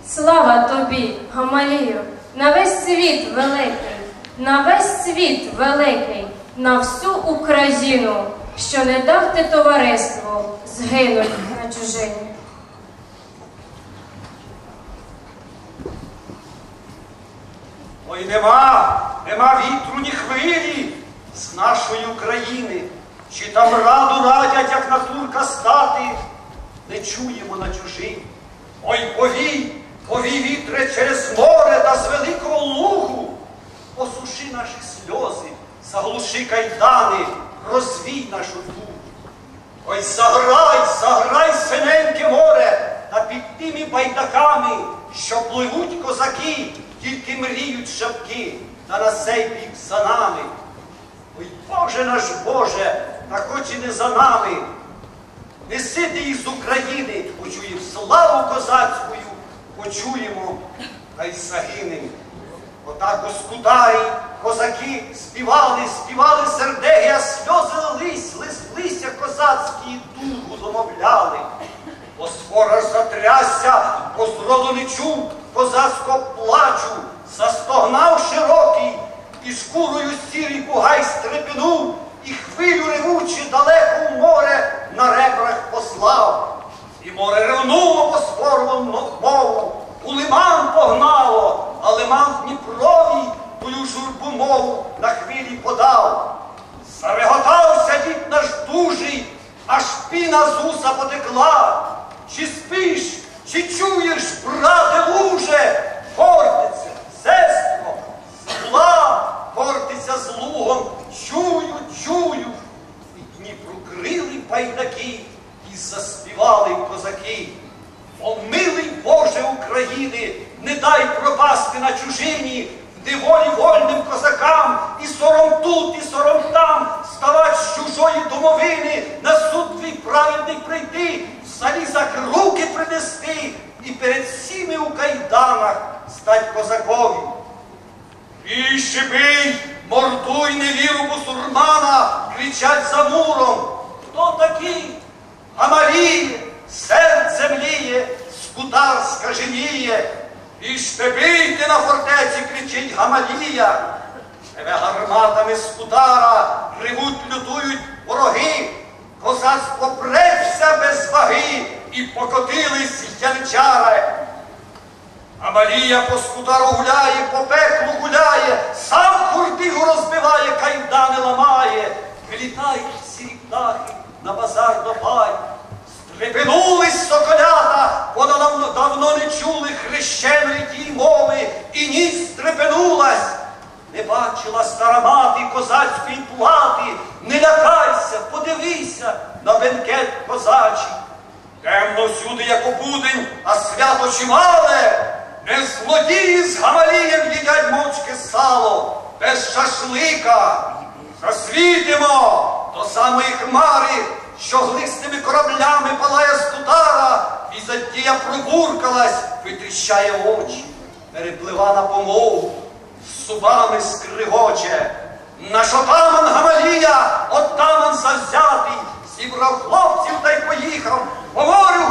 Слава тобі, Гамалію, на весь світ великий, на весь світ великий, на всю Україну, що не дав ти товариству згинуть на чужині. Ой, нема вітру, ні хвилі з нашої України. Чи там раду радять, як на турка стати, не чуємо на чужині. Ой, повій вітре через море та з великого лугу, посуши наші сльози, заглуши кайдани, розвій нашу тугу. Ой, заграй, синеньке море, та під тими байдаками, що пливуть козаки, тільки мріють шапки, та на сей бік за нами. Ой, Боже наш Боже, та хоч і не за нами, неси ти із України, почуємо славу козацькою, почуємо, та й загинем. Отак у Скутарі козаки співали сердеги, а сльози лилися козацькі, і дугу домовляли. Босфор аж затрясся, бо зроду не чув козацького плачу, застогнав широкий, і шкурою сірий бугай стрепенув, і хвилю ревучи далеко в море на ребрах послав. І море ревнуло Босфорову мову, у лиман погнало, а лиман в Дніпрові тую журбу мову на хвилі подав. Зареготався дід наш дужий, аж піна з уса потекла. Чи спиш, чи чуєш, брате луже, Хортиця, сестро, зла, Хортиця з лугом, чую. І Дніпру крили байдаки, і заспівали козаки. О, милий Боже України, не дай пропасти на чужині, в неволі вольним козакам, і сором тут, і сором там, ставать з чужої домовини, на суд твій праведний прийти, в залізах руки принести, і перед всіми у кайданах стать козакові. Більше бий, мордуй невіру бусурмана, кричать за муром. Хто такий? Гамаліє, серце мліє, Скутар скаженіє. Більше бийте на фортеці, кричить Гамалія. Тебе гарматами Скутара ревуть, лютують вороги. Козацтво превся без ваги, і покотились яничари. Гамалія по Скутару гуляє, по пеклу гуляє, сам хуртигу розбиває, кайдани ламає. Вилітають сірі птахи на базар до пай. Стрепенулись соколята, бо давно не чули хрещеної тій мови, і ніч стрепенулась. Не бачила стара мати козацької плати, не лякайся, подивися на бенкет козачий. Темно всюди, як у будень, а свято чимале. Не злодії з Гамалієм їдять мовчки сало, без шашлика. Засвітимо до самої хмари, що глисними кораблями палає Скутара. Візантія пробуркалась, витріщає очі, переплива на помову, зубами скригоче. Наш отаман Гамалія, отаман завзятий, зібрав хлопців та й поїхав по морю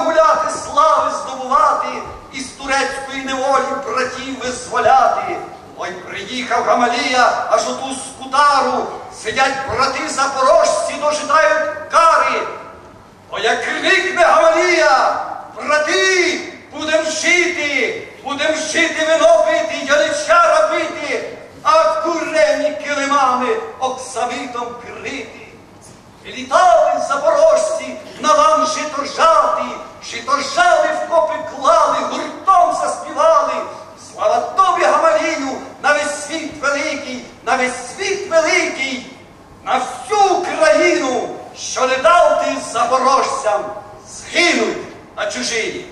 гуляти, слави здобувати, із турецької неволі братів визволяти. Ой, приїхав Гамалія, аж оту Скутару, сидять брати запорожці, дожидають кари. О, як крикне Гамалія: брати, будем жити, вино пити, яничара бити, а курені килимами оксамитом крити. Літали запорожці на лан житожали в копи клали, гуртом заспівали. Слава тобі, Гамалію, на весь світ великий, на всю Україну, що не дав ти запорожцям згинуть на чужині.